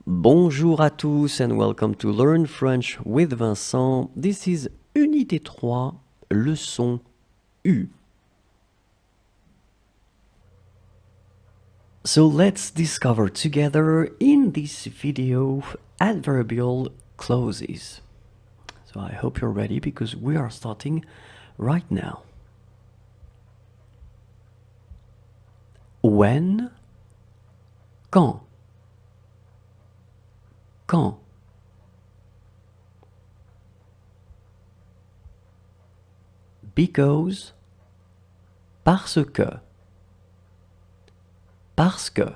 Bonjour à tous and welcome to Learn French with Vincent. This is Unité 3, leçon U. So let's discover together in this video adverbial clauses. So I hope you're ready because we are starting right now. When, quand. Quand. Because, parce que. Parce que.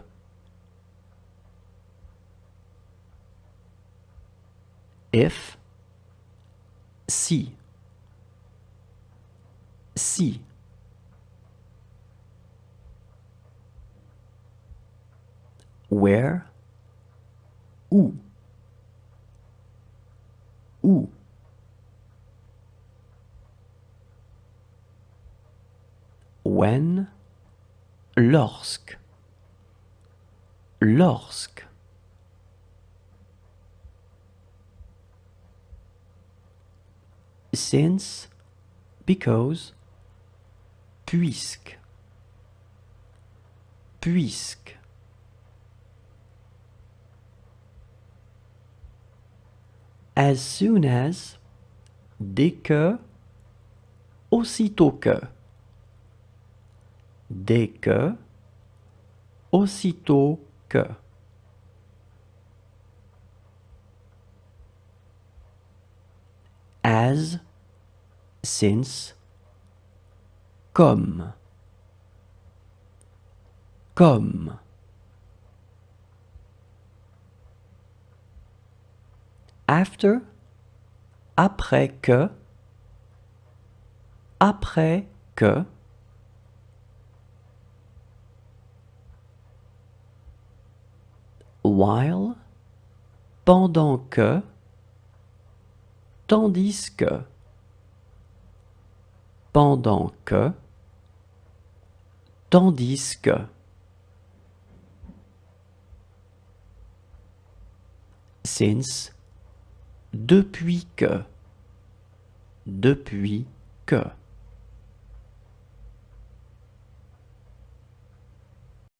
If, si. Si. Where, où. Où. When, lorsque. Lorsque. Since, because, puisque. Puisque. As soon as, dès que, aussitôt que. Dès que, aussitôt que. As, since, comme. Comme. After, après que. Après que. While, pendant que. Tandis que. Pendant que. Tandis que. Since, depuis que. Depuis que.